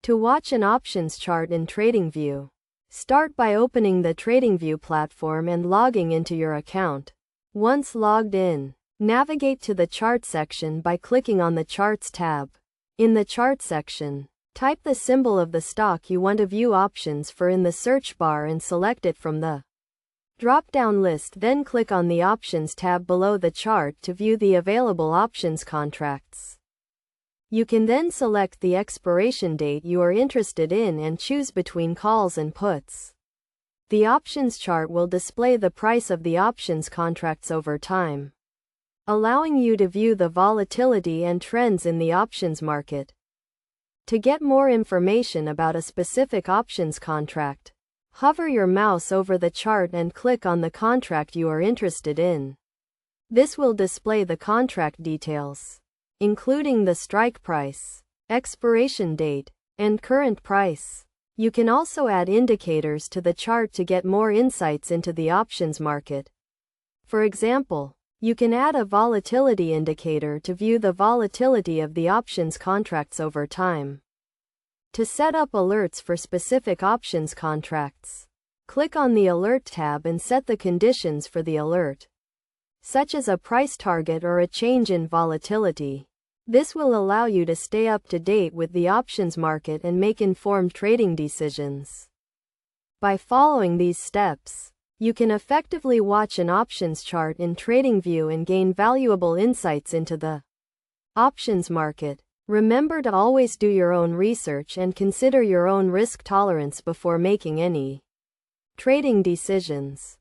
To watch an options chart in TradingView, start by opening the TradingView platform and logging into your account. Once logged in, navigate to the Chart section by clicking on the Charts tab. In the Chart section, type the symbol of the stock you want to view options for in the search bar and select it from the drop-down list. Then click on the Options tab below the chart to view the available options contracts. You can then select the expiration date you are interested in and choose between calls and puts. The options chart will display the price of the options contracts over time, allowing you to view the volatility and trends in the options market. To get more information about a specific options contract, hover your mouse over the chart and click on the contract you are interested in. This will display the contract details, including the strike price, expiration date, and current price. You can also add indicators to the chart to get more insights into the options market. For example, you can add a volatility indicator to view the volatility of the options contracts over time. To set up alerts for specific options contracts, click on the Alert tab and set the conditions for the alert, such as a price target or a change in volatility. This will allow you to stay up to date with the options market and make informed trading decisions. By following these steps, you can effectively watch an options chart in TradingView and gain valuable insights into the options market. Remember to always do your own research and consider your own risk tolerance before making any trading decisions.